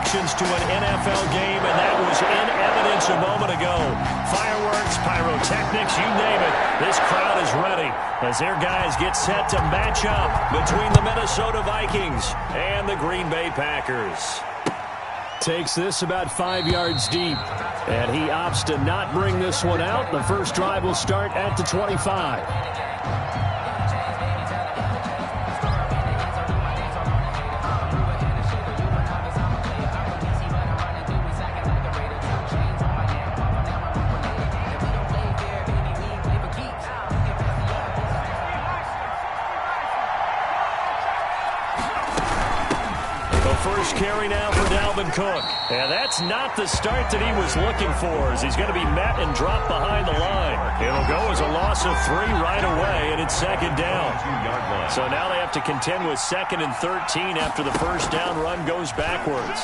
connections to an NFL game, and that was in evidence a moment ago. Fireworks, pyrotechnics, you name it. This crowd is ready as their guys get set to match up between the Minnesota Vikings and the Green Bay Packers. Takes this about 5 yards deep, and he opts to not bring this one out. The first drive will start at the 25. First carry now for Dalvin Cook. And that's not the start that he was looking for, as he's going to be met and dropped behind the line. It'll go as a loss of 3 right away, and it's second down. So now they have to contend with 2nd and 13 after the first down run goes backwards.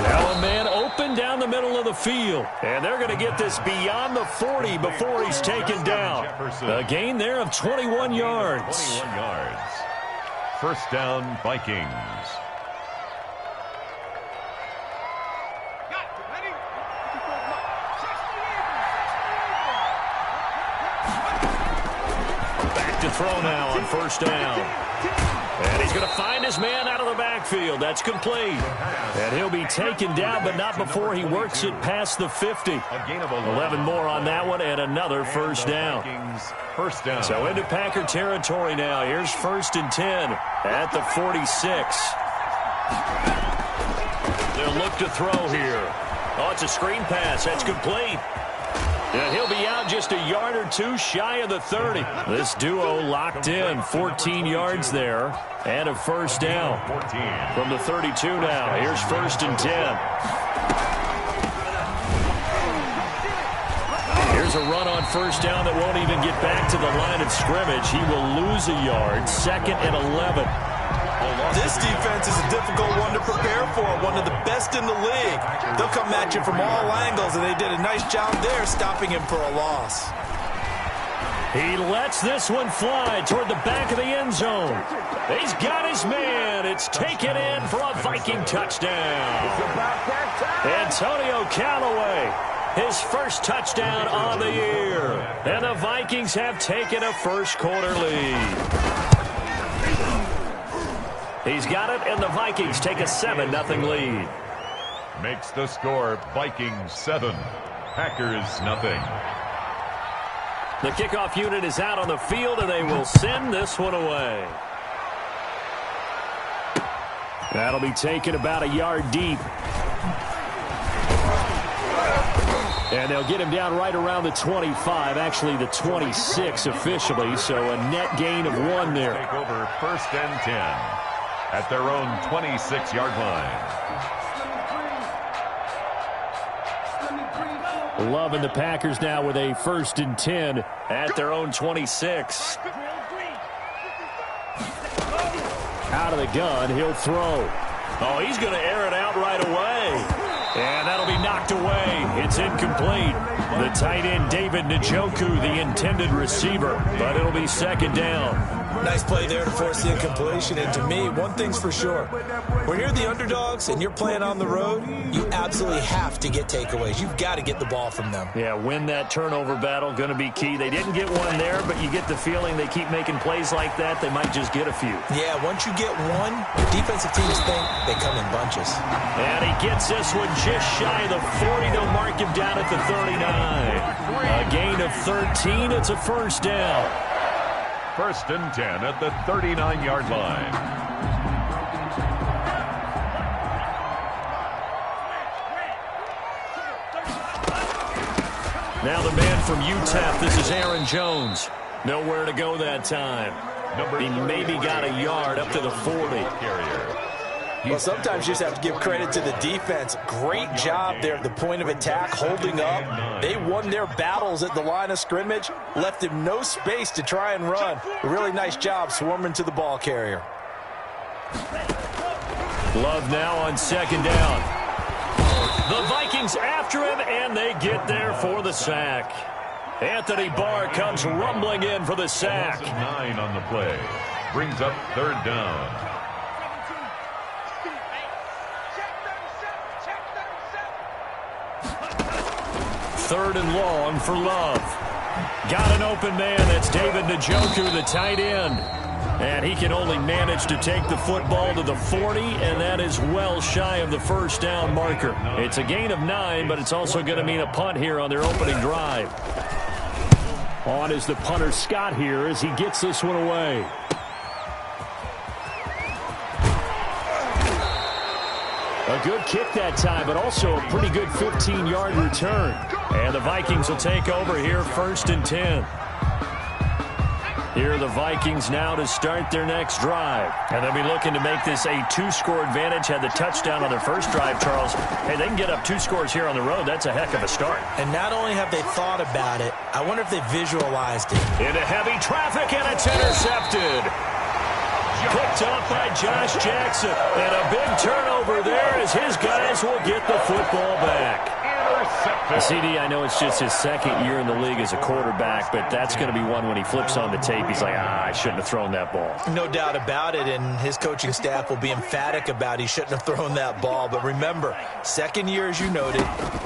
Now a man open down the middle of the field. And they're going to get this beyond the 40 before he's taken down. A gain there of 21 yards. 21 yards. First down, Vikings. Back to throw now on first down. And he's going to find his man out of the backfield. That's complete. And he'll be taken down, but not before he works it past the 50. 11 more on that one, and another first down. First down. So into Packer territory now. Here's 1st and 10 at the 46. They'll look to throw here. Oh, it's a screen pass. That's complete. And he'll be out just a yard or two shy of the 30. This duo locked in. 14 yards there and a first down. 14. From the 32 now. Here's 1st and 10. Here's a run on first down that won't even get back to the line of scrimmage. He will lose a yard. 2nd and 11. This defense is a difficult one to prepare for, one of the best in the league. They'll come at you from all angles, and they did a nice job there stopping him for a loss. He lets this one fly toward the back of the end zone. He's got his man. It's taken in for a Viking touchdown. Antonio Callaway, his first touchdown on the year. And the Vikings have taken a first-quarter lead. He's got it, and the Vikings take a 7-0 lead. Makes the score Vikings 7, Packers nothing. The kickoff unit is out on the field, and they will send this one away. That'll be taken about a yard deep. And they'll get him down right around the 25, actually the 26 officially, so a net gain of 1 there. Take over 1st and 10 at their own 26-yard line. Loving the Packers now with a 1st and 10 at their own 26. Out of the gun, he'll throw. Oh, he's going to air it out right away. And that'll be knocked away. It's incomplete. The tight end, David Njoku, the intended receiver. But it'll be 2nd down. Nice play there to force the incompletion. And to me, one thing's for sure. When you're the underdogs and you're playing on the road, you absolutely have to get takeaways. You've got to get the ball from them. Yeah, win that turnover battle, going to be key. They didn't get one there, but you get the feeling they keep making plays like that, they might just get a few. Yeah, once you get one, defensive teams think they come in bunches. And he gets this one just shy of the 40. They'll mark him down at the 39. A gain of 13. It's a first down. 1st and 10 at the 39-yard line. Now the man from UTEP, this is Aaron Jones. Nowhere to go that time. He maybe got a yard up to the 40. Well, sometimes you just have to give credit to the defense. Great job there at the point of attack, holding up. They won their battles at the line of scrimmage, left him no space to try and run. A really nice job swarming to the ball carrier. Love now on 2nd down. The Vikings after him, and they get there for the sack. Anthony Barr comes rumbling in for the sack. 9 on the play. Brings up 3rd down. 3rd and long for Love. Got an open man. That's David Njoku, the tight end. And he can only manage to take the football to the 40, and that is well shy of the first down marker. It's a gain of 9, but it's also going to mean a punt here on their opening drive. On is the punter Scott here as he gets this one away. A good kick that time, but also a pretty good 15-yard return. And the Vikings will take over here 1st and 10. Here are the Vikings now to start their next drive. And they'll be looking to make this a 2-score advantage. Had the touchdown on their first drive, Charles. Hey, they can get up 2 scores here on the road. That's a heck of a start. And not only have they thought about it, I wonder if they visualized it. Into heavy traffic, and it's intercepted. Picked up by Josh Jackson. And a big turnover there as his guys will get the football back. CD, I know it's just his 2nd year in the league as a quarterback, but that's going to be one when he flips on the tape. He's like, I shouldn't have thrown that ball. No doubt about it, and his coaching staff will be emphatic about he shouldn't have thrown that ball. But remember, 2nd year, as you noted,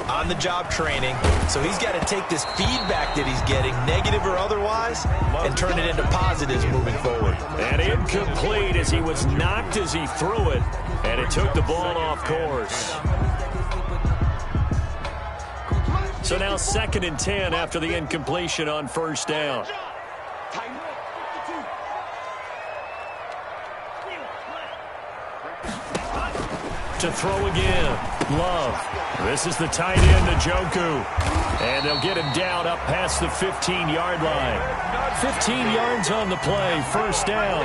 on-the-job training, so he's got to take this feedback that he's getting, negative or otherwise, and turn it into positives moving forward. And incomplete as he was knocked as he threw it, and it took the ball off course. So now 2nd and 10 after the incompletion on 1st down. To throw again. Love. This is the tight end, Njoku. And they'll get him down up past the 15-yard line. 15 yards on the play, 1st down.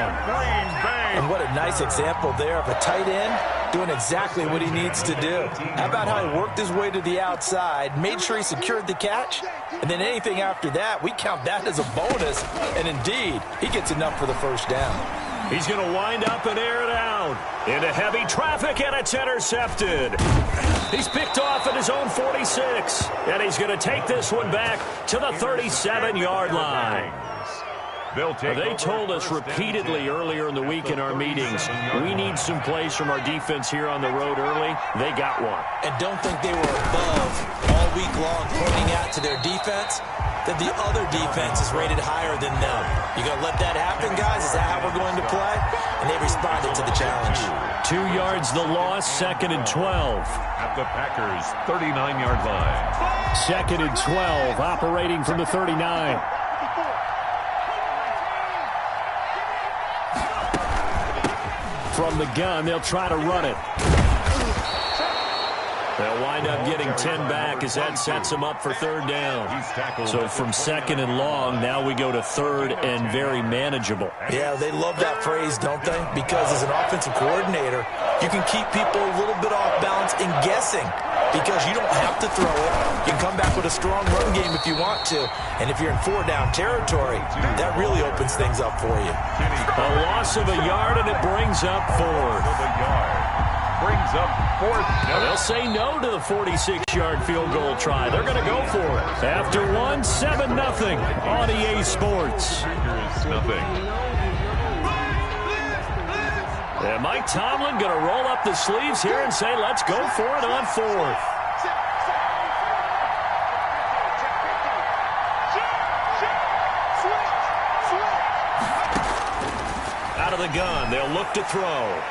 And what a nice example there of a tight end doing exactly what he needs to do. How about how he worked his way to the outside, made sure he secured the catch, and then anything after that, we count that as a bonus. And indeed, he gets enough for the 1st down. He's going to wind up and air it out. Into heavy traffic, and it's intercepted. He's picked off at his own 46, and he's going to take this one back to the 37-yard line. They told us repeatedly earlier in the week in our meetings, we need some plays from our defense here on the road early. They got one. And don't think they were above all week long pointing out to their defense that the other defense is rated higher than them. You going to let that happen, guys? Is that how we're going to play? And they responded to the challenge. 2 yards the loss, 2nd and 12. At the Packers' 39-yard line. 2nd and 12, operating from the 39. From the gun, they'll try to run it. They'll wind up getting 10 back as that sets them up for 3rd down. So from 2nd and long, now we go to 3rd and very manageable. Yeah, they love that phrase, don't they? Because as an offensive coordinator, you can keep people a little bit off balance and guessing because you don't have to throw it. You can come back with a strong run game if you want to. And if you're in 4-down territory, that really opens things up for you. A loss of a yard, and it brings up 4th. Brings up 4th. They'll say no to the 46-yard field goal try. They're going to go for it. After 7-0 on EA Sports. Nothing. And Mike Tomlin going to roll up the sleeves here and say, let's go for it on 4th. Out of the gun, they'll look to throw.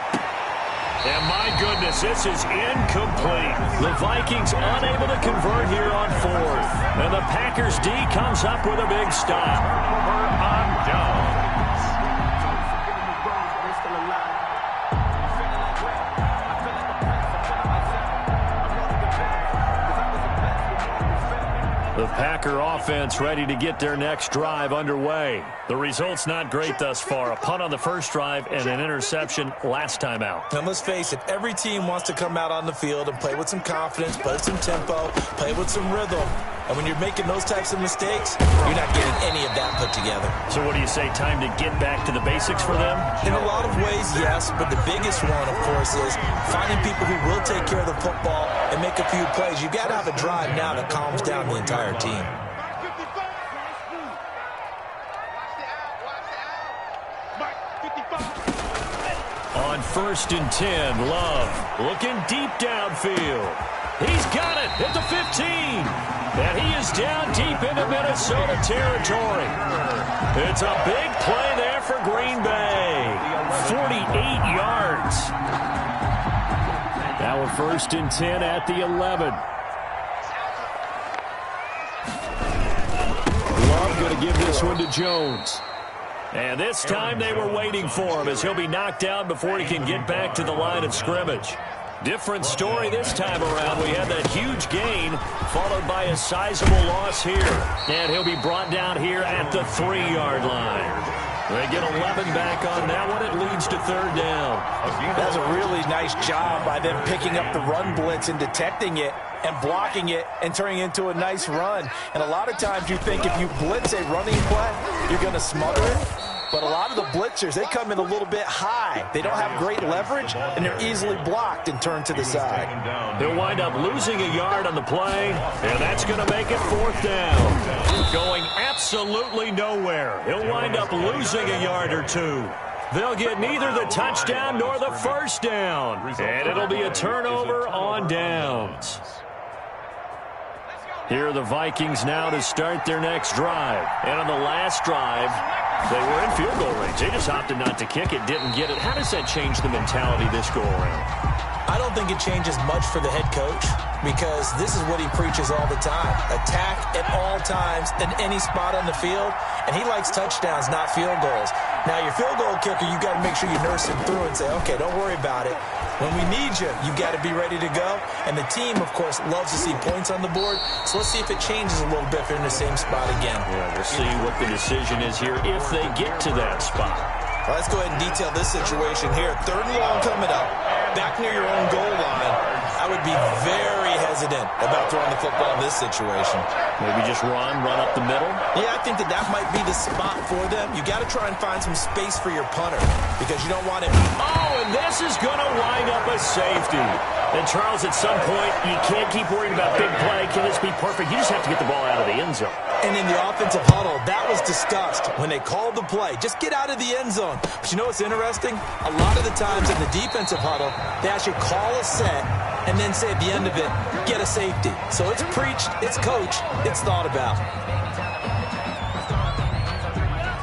And my goodness, this is incomplete. The Vikings unable to convert here on 4th. And the Packers D comes up with a big stop. On downs. The Packer offense ready to get their next drive underway. The result's not great thus far. A punt on the first drive and an interception last time out. And let's face it, every team wants to come out on the field and play with some confidence, play with some tempo, play with some rhythm. And when you're making those types of mistakes, you're not getting any of that put together. So what do you say, time to get back to the basics for them? In a lot of ways, yes, but the biggest one, of course, is finding people who will take care of the football and make a few plays. You've got to have a drive now that calms down the entire team. 1st and 10. Love looking deep downfield. He's got it at the 15. And he is down deep into Minnesota territory. It's a big play there for Green Bay. 48 yards. Now a 1st and 10 at the 11. Love going to give this one to Jones. And this time they were waiting for him as he'll be knocked down before he can get back to the line of scrimmage. Different story this time around. We had that huge gain followed by a sizable loss here. And he'll be brought down here at the 3-yard line. They get 11 back on that one. It leads to 3rd down. That's a really nice job by them picking up the run blitz and detecting it and blocking it and turning it into a nice run. And a lot of times you think if you blitz a running play, you're going to smother it. But a lot of the blitzers, they come in a little bit high. They don't have great leverage, and they're easily blocked and turned to the side. He'll wind up losing a yard on the play, and that's going to make it 4th down. Going absolutely nowhere. He'll wind up losing a yard or 2. They'll get neither the touchdown nor the 1st down. And it'll be a turnover on downs. Here are the Vikings now to start their next drive. And on the last drive, they were in field goal range. They just opted not to kick it, didn't get it. How does that change the mentality this go-around? I don't think it changes much for the head coach because this is what he preaches all the time. Attack at all times in any spot on the field, and he likes touchdowns, not field goals. Now, your field goal kicker, you got to make sure you nurse him through and say, okay, don't worry about it. When we need you, you got to be ready to go. And the team, of course, loves to see points on the board. So let's see if it changes a little bit if they're in the same spot again. Yeah, we'll see what the decision is here if they get to that spot. Well, let's go ahead and detail this situation here. 3rd and long coming up, back near your own goal line. I would be very hesitant about throwing the football in this situation. Maybe just run up the middle? Yeah, I think that might be the spot for them. You got to try and find some space for your punter because you don't want him. Oh, and this is going to wind up a safety. And, Charles, at some point, you can't keep worrying about big play. Can this be perfect? You just have to get the ball out of the end zone. And in the offensive huddle, that was discussed when they called the play. Just get out of the end zone. But you know what's interesting? A lot of the times in the defensive huddle, they actually call a set and then say at the end of it, get a safety. So it's preached, it's coached, it's thought about.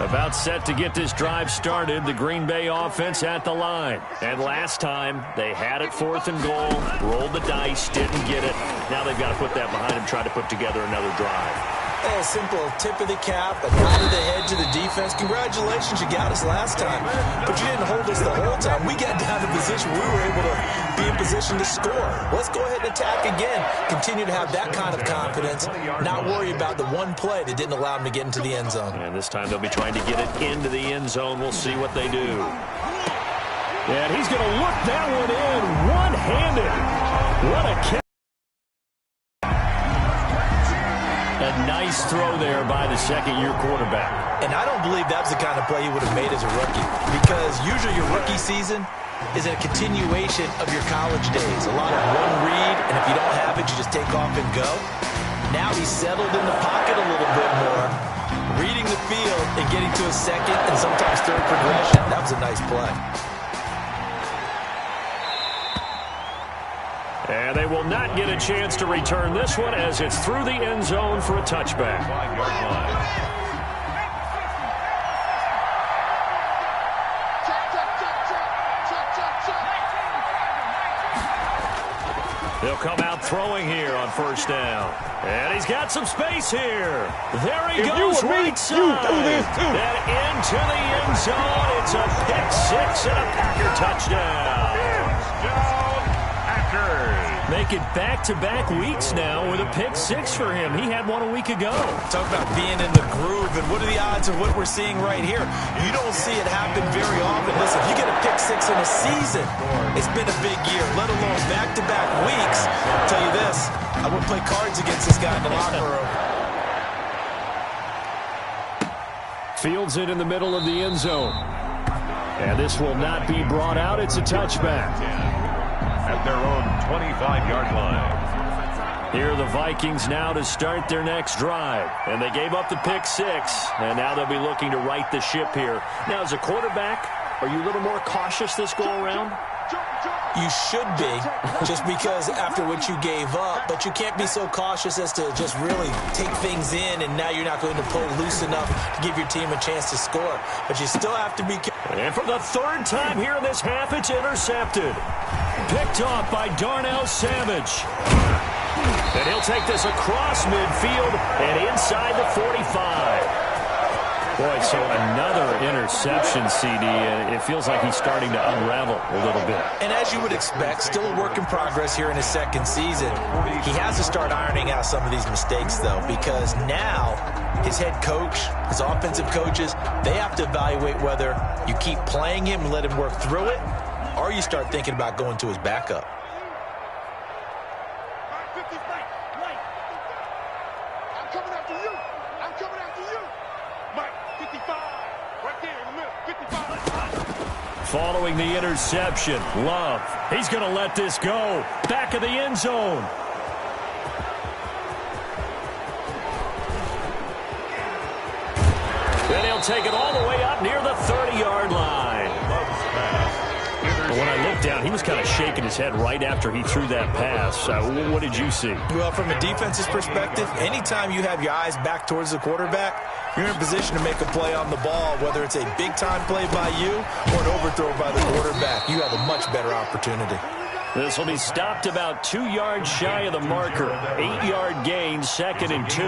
About set to get this drive started, the Green Bay offense at the line. And last time, they had it 4th and goal, rolled the dice, didn't get it. Now they've got to put that behind them, try to put together another drive. A simple tip of the cap, a nod of the head to the defense. Congratulations, you got us last time. But you didn't hold us the whole time. We got down to position. We were able to be in position to score. Let's go ahead and attack again. Continue to have that kind of confidence. Not worry about the one play that didn't allow them to get into the end zone. And this time they'll be trying to get it into the end zone. We'll see what they do. And he's going to look that one in one-handed. What a catch. A nice throw there by the second-year quarterback. And I don't believe that's the kind of play he would have made as a rookie because usually your rookie season is a continuation of your college days. A lot of one read, and if you don't have it, you just take off and go. Now he's settled in the pocket a little bit more, reading the field and getting to a second and sometimes third progression. That was a nice play. And they will not get a chance to return this one as it's through the end zone for a touchback. They'll come out throwing here on 1st down. And he's got some space here. There he goes right side. And into the end zone. It's a pick 6 and a Packer touchdown. Make it back-to-back weeks now with a pick 6 for him. He had one a week ago. Talk about being in the groove, and what are the odds of what we're seeing right here? You don't see it happen very often. Listen, if you get a pick 6 in a season, it's been a big year, let alone back-to-back weeks. I'll tell you this, I wouldn't play cards against this guy in the locker room. Fields it in the middle of the end zone. And this will not be brought out. It's a touchback. At their own 25-yard line. Here are the Vikings now to start their next drive. And they gave up the pick 6. And now they'll be looking to right the ship here. Now, as a quarterback, Are you a little more cautious this go-around? You should be, just because after what you gave up, but you can't be so cautious as to just really take things in, and now you're not going to pull loose enough to give your team a chance to score. But you still have to be careful. And for the third time here in this half, it's intercepted. Picked off by Darnell Savage. And he'll take this across midfield and inside the 45. Boy, so another interception, CD, and it feels like he's starting to unravel a little bit. And as you would expect, still a work in progress here in his second season. He has to start ironing out some of these mistakes, though, because now his head coach, his offensive coaches, they have to evaluate whether you keep playing him and let him work through it, or you start thinking about going to his backup. Following the interception, Love. He's going to let this go. Back of the end zone. Then he'll take it all the way up near the 30-yard line. When I looked down, he was kind of shaking his head right after he threw that pass. What did you see? Well, from a defense's perspective, anytime you have your eyes back towards the quarterback, you're in a position to make a play on the ball, whether it's a big-time play by you or an overthrow by the quarterback. You have a much better opportunity. This will be stopped about 2 yards shy of the marker. 8-yard gain, 2nd and 2.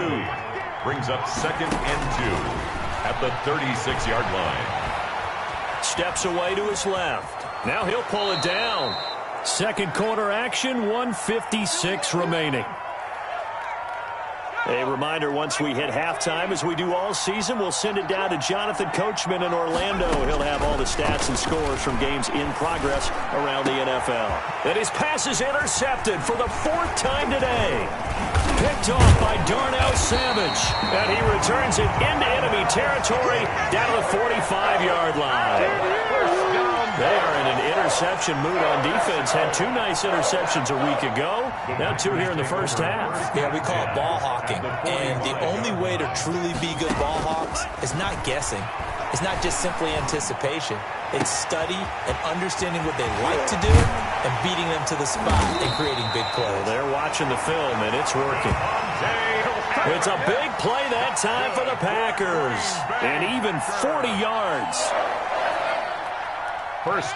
Brings up 2nd and 2 at the 36-yard line. Steps away to his left. Now he'll pull it down. Second quarter action, 1:56 remaining. A reminder, once we hit halftime, as we do all season, we'll send it down to Jonathan Coachman in Orlando. He'll have all the stats and scores from games in progress around the NFL. And his pass is intercepted for the 4th time today. Picked off by Darnell Savage. And he returns it into enemy territory down to the 45-yard line. They are in an interception mood on defense. Had 2 nice interceptions a week ago. Now 2 here in the first half. Yeah, we call it ball hawking. And the only way to truly be good ball hawks is not guessing. It's not just simply anticipation. It's study and understanding what they like to do and beating them to the spot and creating big plays. Well, they're watching the film, and it's working. It's a big play that time for the Packers. And even 40 yards.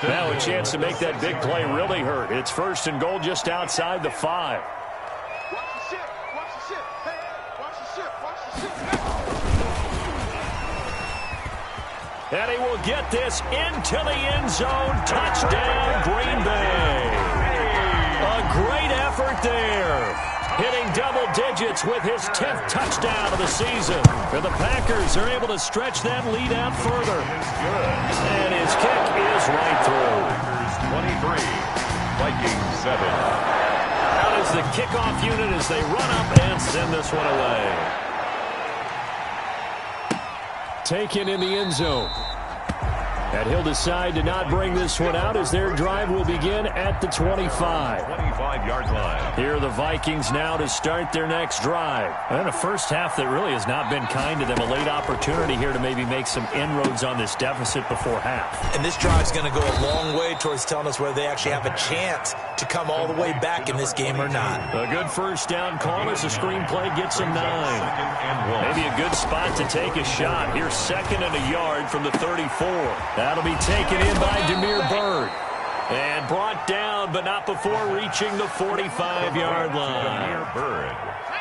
Now a chance to make that big play really hurt. It's 1st and goal just outside the 5. And he will get this into the end zone. Touchdown, Green Bay. A great effort there. Hitting double digits with his 10th touchdown of the season. And the Packers are able to stretch that lead out further. And his kick is right through. 23, Vikings 7. Out is the kickoff unit as they run up and send this one away. Taken in the end zone. And he'll decide to not bring this one out as their drive will begin at the 25. 25-yard line. Here are the Vikings now to start their next drive. And a first half that really has not been kind to them. A late opportunity here to maybe make some inroads on this deficit before half. And this drive's going to go a long way towards telling us whether they actually have a chance to come all the way back in this game or not. A good first down call as the screenplay gets him 9. Maybe a good spot to take a shot. Here's 2nd and a yard from the 34. That'll be taken in by Damiere Byrd. And brought down, but not before reaching the 45-yard line.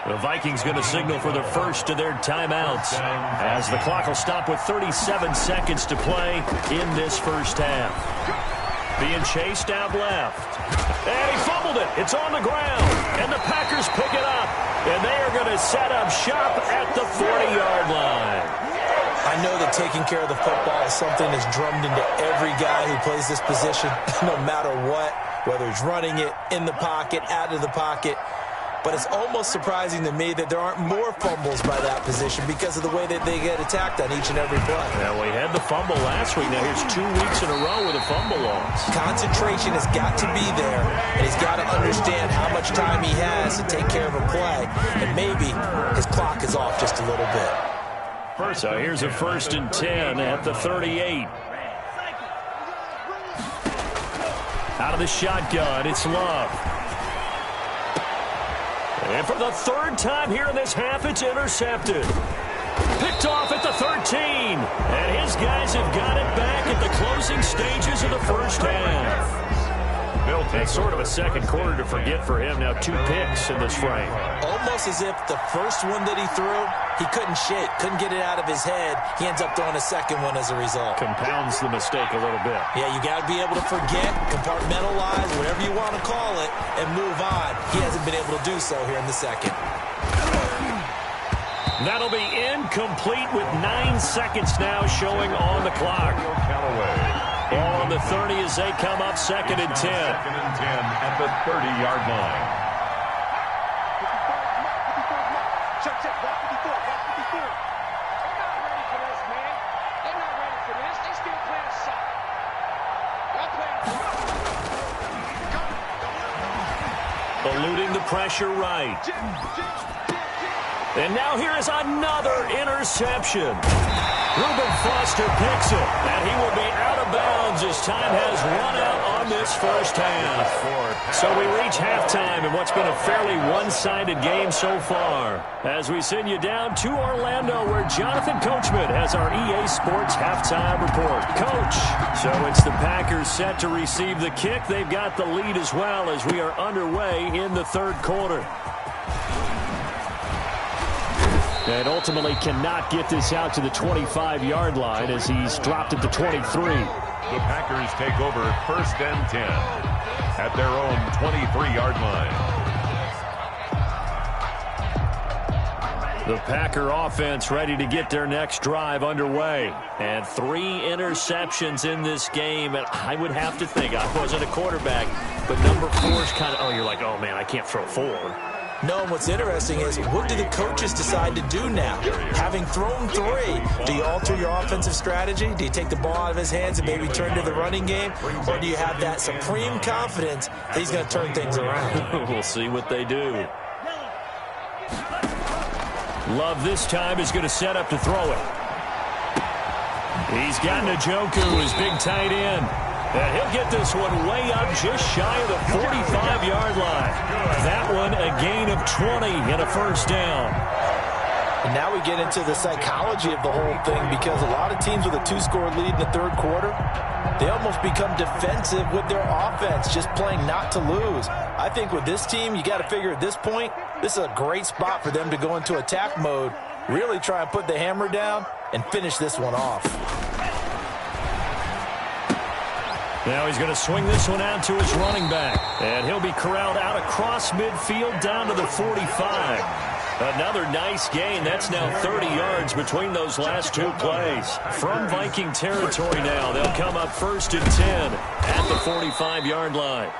The Vikings going to signal for the first of their timeouts as the clock will stop with 37 seconds to play in this first half. Being chased out left. And he fumbled it. It's on the ground. And the Packers pick it up. And they are going to set up shop at the 40-yard line. I know that taking care of the football is something that's drummed into every guy who plays this position, no matter what, whether he's running it, in the pocket, out of the pocket. But it's almost surprising to me that there aren't more fumbles by that position because of the way that they get attacked on each and every play. Yeah, we had the fumble last week. Now here's 2 weeks in a row with a fumble loss. Concentration has got to be there, and he's got to understand how much time he has to take care of a play. And maybe his clock is off just a little bit. So here's a 1st and 10 at the 38. Out of the shotgun, it's Love. And for the third time here in this half, it's intercepted. Picked off at the 13. And his guys have got it back at the closing stages of the first half. It's sort of a second quarter to forget for him. Now 2 picks in this frame. Almost as if the first one that he threw, he couldn't shake, couldn't get it out of his head. He ends up throwing a second one as a result. Compounds the mistake a little bit. Yeah, you got to be able to forget, compartmentalize, whatever you want to call it, and move on. He hasn't been able to do so here in the second. That'll be incomplete with 9 seconds now showing on the clock. Ball on the 30 as they come up 2nd and 10. 2nd and 10 at the 30-yard line. Eluding the pressure right. And now here is another interception. Reuben Foster picks it, and he will be out of bounds as time has run out on this first half. So we reach halftime in what's been a fairly one-sided game so far. As we send you down to Orlando, where Jonathan Coachman has our EA Sports halftime report. Coach, so it's the Packers set to receive the kick. They've got the lead as well as we are underway in the third quarter. And ultimately cannot get this out to the 25-yard line as he's dropped at the 23. The Packers take over 1st and 10 at their own 23-yard line. The Packer offense ready to get their next drive underway. And 3 interceptions in this game. And I would have to think, I wasn't a quarterback, but number 4 is kind of, you're like, oh, man, I can't throw 4. No, and what's interesting is, what do the coaches decide to do now? Having thrown 3, do you alter your offensive strategy? Do you take the ball out of his hands and maybe turn to the running game? Or do you have that supreme confidence that he's going to turn things around? We'll see what they do. Love this time is going to set up to throw it. He's got Njoku, his big tight end. And he'll get this one way up just shy of the 45-yard line. That one a gain of 20 and a first down. And now we get into the psychology of the whole thing, because a lot of teams with a 2-score lead in the third quarter, they almost become defensive with their offense, just playing not to lose. I think with this team, you got to figure at this point, this is a great spot for them to go into attack mode, really try and put the hammer down and finish this one off. Now he's going to swing this one out to his running back. And he'll be corralled out across midfield down to the 45. Another nice gain. That's now 30 yards between those last 2 plays. From Viking territory now, they'll come up 1st and 10 at the 45-yard line.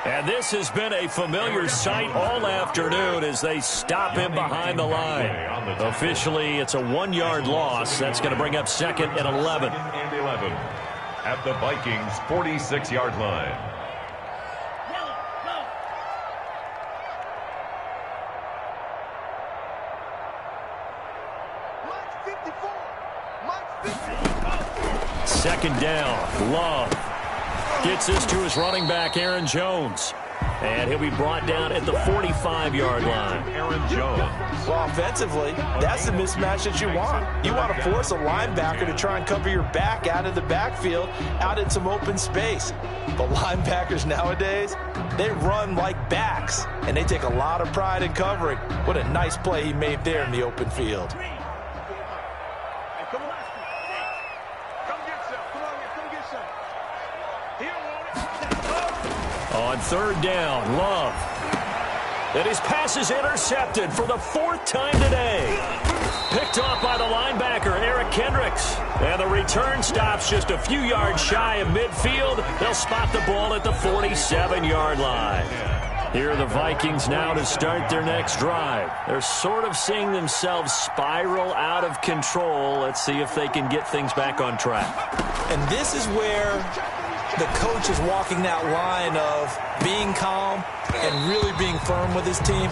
And this has been a familiar sight all afternoon as they stop him behind the line. Officially, it's a 1-yard loss. That's going to bring up 2nd and 11. At the Vikings' 46-yard line. Second down, Love gets this to his running back, Aaron Jones. And he'll be brought down at the 45-yard line. Aaron Jones. Well, offensively, that's the mismatch that you want. You want to force a linebacker to try and cover your back out of the backfield, out in some open space. But linebackers nowadays, they run like backs, and they take a lot of pride in covering. What a nice play he made there in the open field. On third down, Love. And his pass is intercepted for the 4th time today. Picked off by the linebacker, Eric Kendricks. And the return stops just a few yards shy of midfield. They'll spot the ball at the 47-yard line. Here are the Vikings now to start their next drive. They're sort of seeing themselves spiral out of control. Let's see if they can get things back on track. And this is where the coach is walking that line of being calm and really being firm with his team.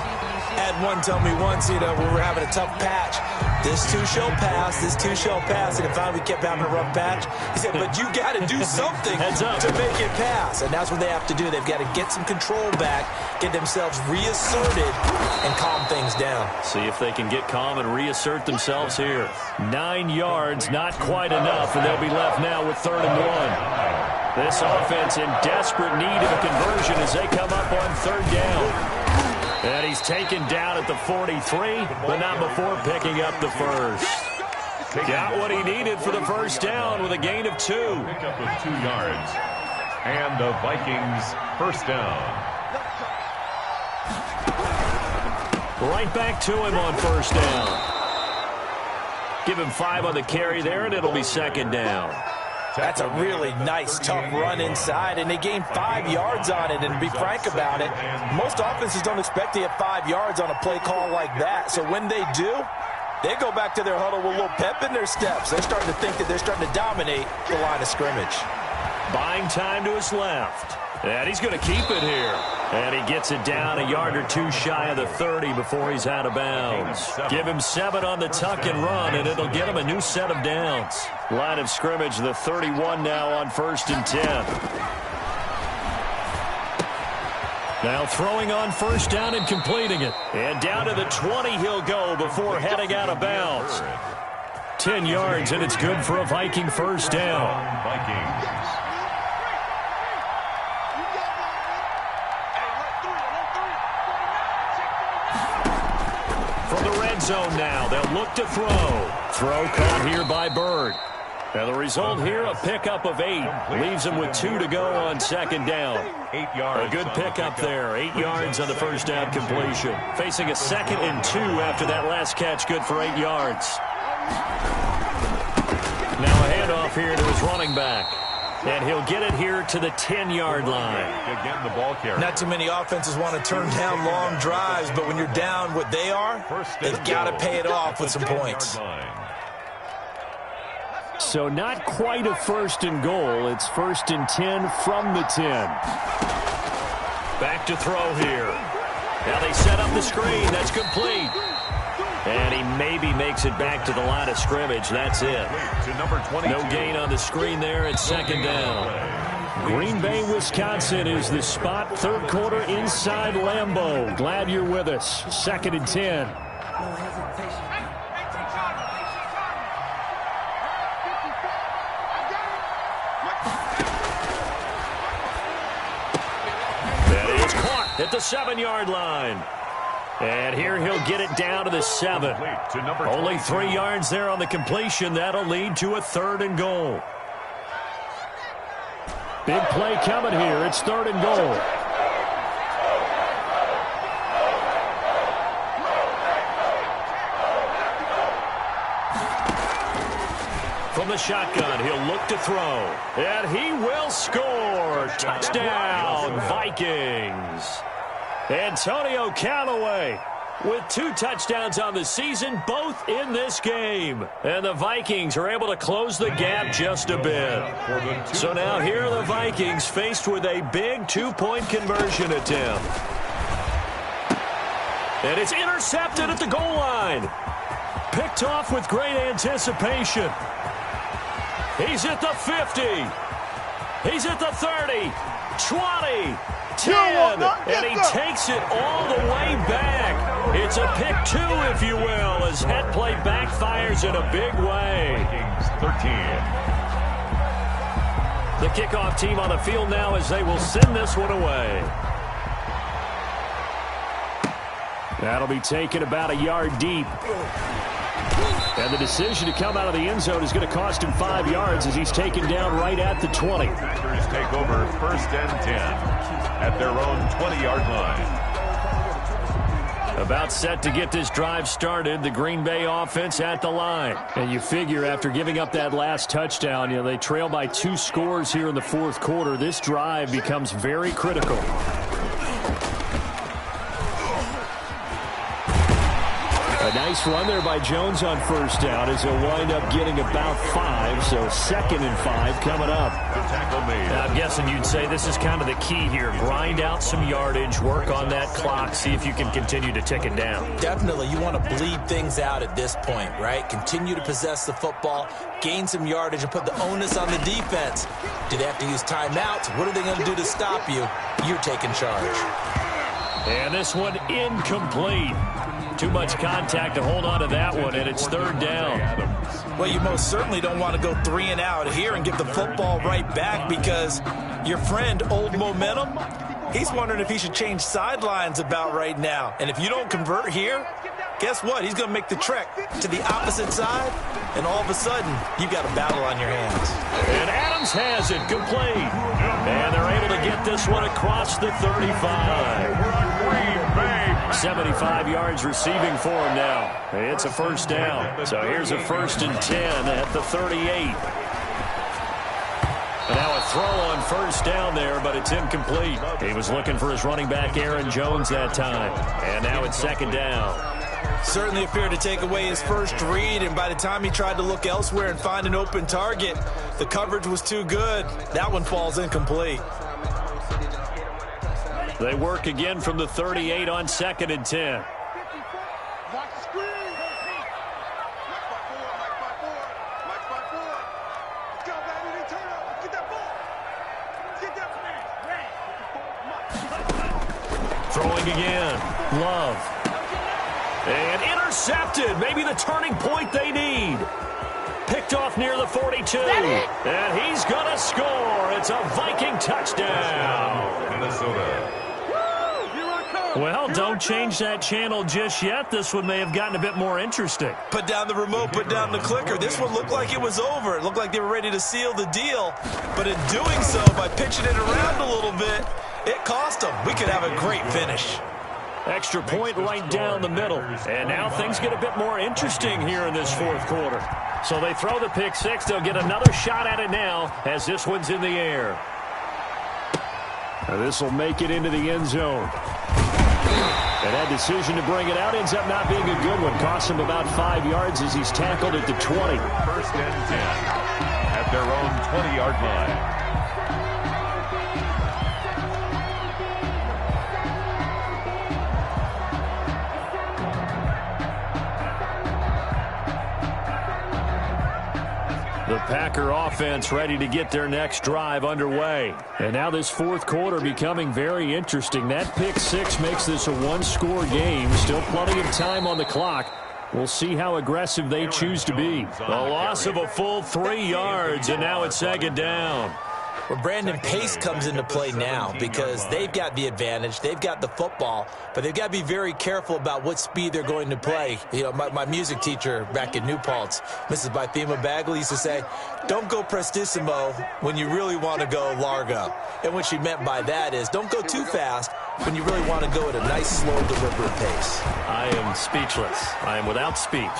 Had one tell me once, we were having a tough patch. This too shall pass, this too shall pass. And finally we kept having a rough patch. He said, but you got to do something to make it pass. And that's what they have to do. They've got to get some control back, get themselves reasserted, and calm things down. See if they can get calm and reassert themselves here. 9 yards, not quite enough, and they'll be left now with 3rd and 1. This offense in desperate need of a conversion as they come up on 3rd down. And he's taken down at the 43, but not before picking up the first. Got what he needed for the first down with a gain of 2. Pickup of 2 yards. And the Vikings first down. Right back to him on first down. Give him 5 on the carry there, and it'll be 2nd down. That's a really nice, tough run inside, and they gained 5 yards on it. And to be frank about it, most offenses don't expect to get 5 yards on a play call like that. So when they do, they go back to their huddle with a little pep in their steps. They're starting to think that they're starting to dominate the line of scrimmage. Buying time to his left. And he's going to keep it here. And he gets it down a yard or 2 shy of the 30 before he's out of bounds. Give him 7 on the tuck and run, and it'll get him a new set of downs. Line of scrimmage, the 31 now on 1st and 10. Now throwing on first down and completing it. And down to the 20 he'll go before heading out of bounds. 10 yards, and it's good for a Viking first down. Vikings. From the red zone now, they'll look to throw. Throw caught here by Bird. And the result here, a pickup of 8. Leaves him with 2 to go on 2nd down. 8 yards. A good pickup there. 8 yards on the first down completion. Facing a 2nd and 2 after that last catch, good for 8 yards. Now a handoff here to his running back. And he'll get it here to the 10-yard line. Again, the ball carrier. Not too many offenses want to turn down long drives, but when you're down what they are, they've got to pay it off with some points. So not quite a 1st and goal. It's 1st and 10 from the 10. Back to throw here. Now they set up the screen. That's complete. And he maybe makes it back to the line of scrimmage. That's it. No gain on the screen there. It's 2nd down. Green Bay, Wisconsin is the spot. 3rd quarter inside Lambeau. Glad you're with us. 2nd and 10. That is caught at the 7-yard line. And here he'll get it down to the 7. Only 3 yards there on the completion. That'll lead to a 3rd and goal. Big play coming here. It's 3rd and goal. From the shotgun, he'll look to throw. And he will score. Touchdown, Vikings. Antonio Callaway with 2 touchdowns on the season, both in this game. And the Vikings are able to close the gap just a bit. So now here are the Vikings faced with a big 2-point conversion attempt. And it's intercepted at the goal line. Picked off with great anticipation. He's at the 50. He's at the 30, 20. 10, and he takes it all the way back. It's a pick 2, if you will, as head play backfires in a big way. 13. The kickoff team on the field now as they will send this one away. That'll be taken about a yard deep. And the decision to come out of the end zone is going to cost him 5 yards as he's taken down right at the 20. Packers take over 1st and 10 at their own 20-yard line. About set to get this drive started, the Green Bay offense at the line. And you figure after giving up that last touchdown, they trail by 2 scores here in the 4th quarter. This drive becomes very critical. A nice run there by Jones on first down as he'll wind up getting about 5, so 2nd and 5 coming up. I'm guessing you'd say this is kind of the key here. Grind out some yardage, work on that clock, see if you can continue to tick it down. Definitely, you want to bleed things out at this point, right? Continue to possess the football, gain some yardage, and put the onus on the defense. Do they have to use timeouts? What are they going to do to stop you? You're taking charge. And this one incomplete. Too much contact to hold on to that one, and it's 3rd down. Well, you most certainly don't want to go 3 and out here and give the football right back because your friend, Old Momentum, he's wondering if he should change sidelines about right now. And if you don't convert here, guess what? He's going to make the trek to the opposite side, and all of a sudden, you've got a battle on your hands. And Adams has it complete. And they're able to get this one across the 35. 75 yards receiving for him now. It's a first down. So here's a 1st and 10 at the 38. And now a throw on first down there, but it's incomplete. He was looking for his running back, Aaron Jones, that time. And now it's 2nd down. Certainly appeared to take away his first read, and by the time he tried to look elsewhere and find an open target, the coverage was too good. That one falls incomplete. They work again from the 38 on 2nd and 10. Throwing again. Love. And intercepted. Maybe the turning point they need. Picked off near the 42. And he's going to score. It's a Viking touchdown. Minnesota. Well, don't change that channel just yet. This one may have gotten a bit more interesting. Put down the remote, put down the clicker. This one looked like it was over. It looked like they were ready to seal the deal. But in doing so, by pitching it around a little bit, it cost them. We could have a great finish. Extra point right down the middle. And now things get a bit more interesting here in this 4th quarter. So they throw the pick 6. They'll get another shot at it now as this one's in the air. This will make it into the end zone. And that decision to bring it out ends up not being a good one. Costs him about 5 yards as he's tackled at the 20. 1st and 10 at their own 20-yard line. The Packer offense ready to get their next drive underway. And now this 4th quarter becoming very interesting. That pick 6 makes this a 1-score game. Still plenty of time on the clock. We'll see how aggressive they choose to be. A loss of a full 3 yards, and now it's 2nd down. Well, Brandon, pace comes into play now because they've got the advantage. They've got the football, but they've got to be very careful about what speed they're going to play. You know, my music teacher back in New Paltz, Mrs. Bythema Bagley, used to say, don't go prestissimo when you really want to go largo. And what she meant by that is don't go too fast when you really want to go at a nice, slow, deliberate pace. I am speechless. I am without speech.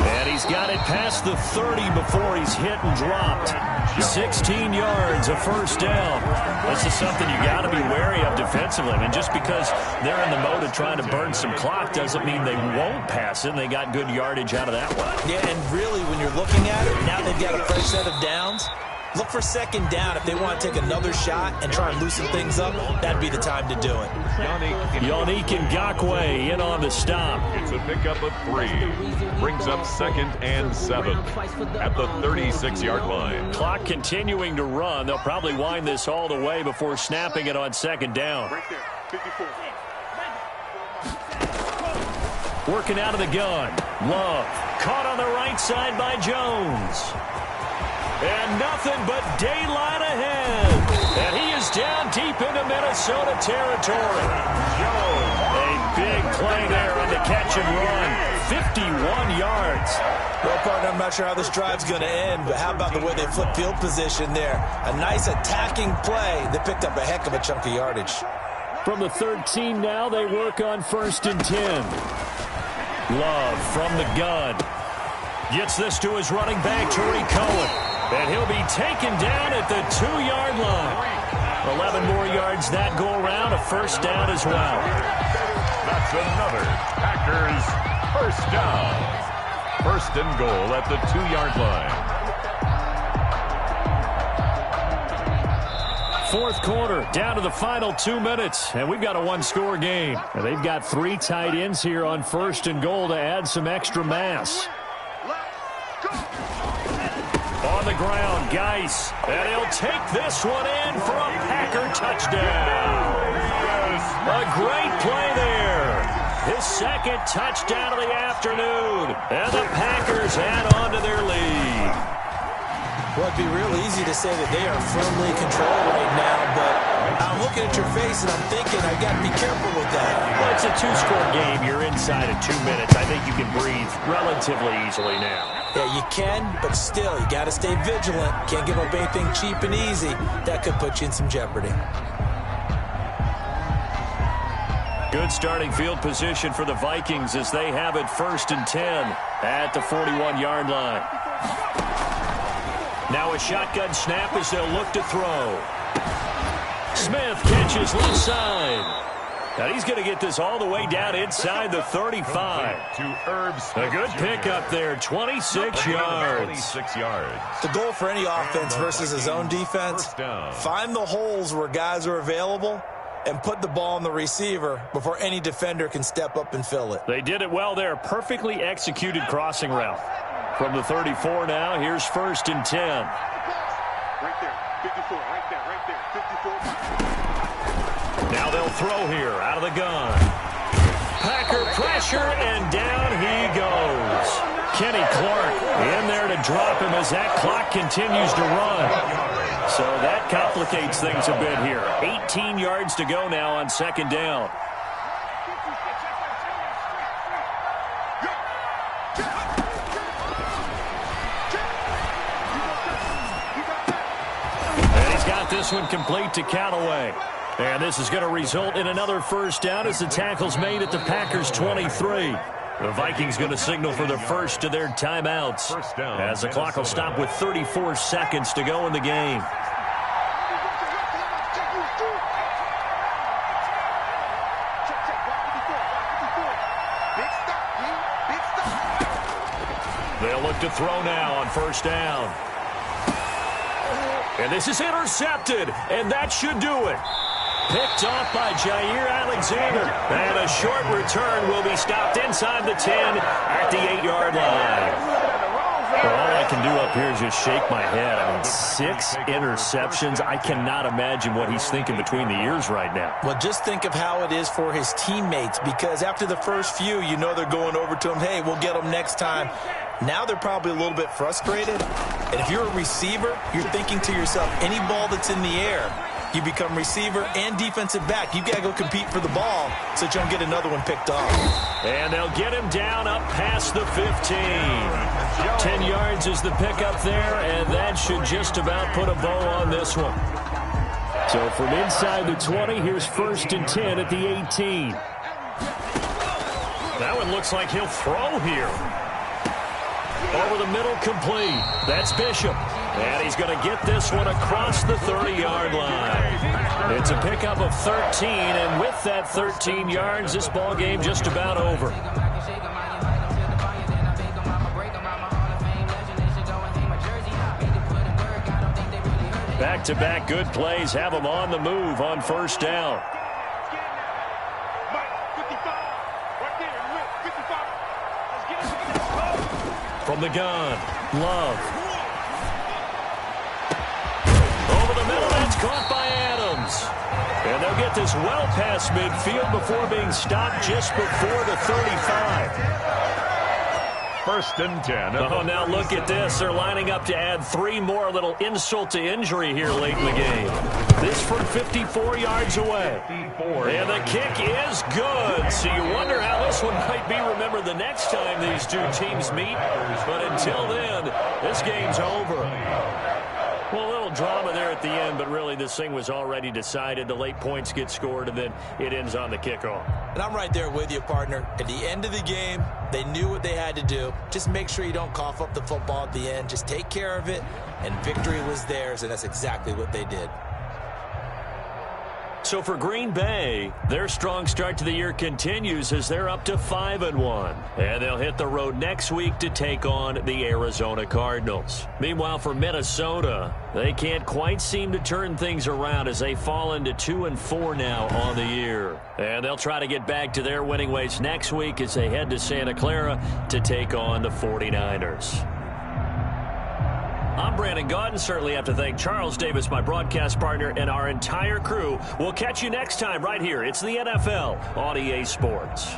And he's got it past the 30 before he's hit and dropped. 16 yards, a first down. This is something you got to be wary of defensively. I mean, just because they're in the mode of trying to burn some clock doesn't mean they won't pass it. And they got good yardage out of that one. Yeah, and really, when you're looking at it, now they've got a fresh set of downs. Look for 2nd down. If they want to take another shot and try and loosen things up, that'd be the time to do it. Yannick Ngakoue in on the stop. It's a pickup of 3. Brings up 2nd and 7 at the 36-yard line. Clock continuing to run. They'll probably wind this all the way before snapping it on 2nd down. Right there, 54. Working out of the gun. Love. Caught on the right side by Jones. And nothing but daylight ahead. And he is down deep into Minnesota territory. A big play there on the catch and run. 51 yards. Well, partner, I'm not sure how this drive's going to end, but how about the way they flip field position there? A nice attacking play. They picked up a heck of a chunk of yardage. From the 13 now, they work on 1st and 10. Love from the gun. Gets this to his running back, Tariq Cohen. And he'll be taken down at the 2-yard line. 11 more yards that go around, a first down as well. That's another Packers first down. First and goal at the 2-yard line. Fourth quarter, down to the final 2 minutes, and we've got a one-score game. And they've got 3 tight ends here on first and goal to add some extra mass. On the ground, Geis, and he'll take this one in for a Packer touchdown. A great play there. His second touchdown of the afternoon, and the Packers add on to their lead. Well, it'd be real easy to say that they are firmly in control right now, but I'm looking at your face and I'm thinking I've got to be careful with that. Well, it's a 2-score game. You're inside of 2 minutes. I think you can breathe relatively easily now. Yeah, you can, but still, you got to stay vigilant. Can't give up anything cheap and easy. That could put you in some jeopardy. Good starting field position for the Vikings as they have it 1st and 10 at the 41-yard line. Now a shotgun snap as they'll look to throw. Smith catches left side. Now he's going to get this all the way down inside the 35. To Herb Smith A good pickup there, 26 yards. 26 yards. The goal for any offense versus a zone defense, find the holes where guys are available and put the ball on the receiver before any defender can step up and fill it. They did it well there. Perfectly executed crossing route. From the 34 now, here's 1st and 10. Right there, 54, right there, 54. Now they'll throw here out of the gun. Packer pressure, and down he goes. Kenny Clark in there to drop him as that clock continues to run. So that complicates things a bit here. 18 yards to go now on 2nd down. This one complete to Callaway. And this is going to result in another first down as the tackle's made at the Packers 23. The Vikings going to signal for the first of their timeouts as the clock will stop with 34 seconds to go in the game. They'll look to throw now on 1st down. And this is intercepted, and that should do it. Picked off by Jair Alexander. And a short return will be stopped inside the 10 at the 8-yard line. Well, all I can do up here is just shake my head. I mean, 6 interceptions. I cannot imagine what he's thinking between the ears right now. Well, just think of how it is for his teammates, because after the first few, you know they're going over to him, hey, we'll get them next time. Now they're probably a little bit frustrated. And if you're a receiver, you're thinking to yourself, any ball that's in the air, you become receiver and defensive back. You've got to go compete for the ball so that you don't get another one picked off. And they'll get him down up past the 15. 10 yards is the pickup there, and that should just about put a bow on this one. So from inside the 20, here's 1st and 10 at the 18. That one looks like he'll throw here. Over the middle, complete. That's Bishop. And he's going to get this one across the 30-yard line. It's a pickup of 13, and with that 13 yards, this ball game just about over. Back-to-back good plays have them on the move on 1st down. From the gun, Love. Over the middle, that's caught by Adams. And they'll get this well past midfield before being stopped just before the 35. 1st and 10. Oh, now look at this. They're lining up to add 3 more, a little insult to injury here late in the game. This from 54 yards away. And the kick is good. So you wonder how this one might be remembered the next time these two teams meet. But until then, this game's over. Well, a little drama there at the end, but really this thing was already decided. The late points get scored, and then it ends on the kickoff. And I'm right there with you, partner. At the end of the game, they knew what they had to do. Just make sure you don't cough up the football at the end. Just take care of it, and victory was theirs, and that's exactly what they did. So for Green Bay, their strong start to the year continues as they're up to 5-1. And they'll hit the road next week to take on the Arizona Cardinals. Meanwhile, for Minnesota, they can't quite seem to turn things around as they fall into 2-4 now on the year. And they'll try to get back to their winning ways next week as they head to Santa Clara to take on the 49ers. I'm Brandon Gaudin. Certainly have to thank Charles Davis, my broadcast partner, and our entire crew. We'll catch you next time right here. It's the NFL on EA Sports.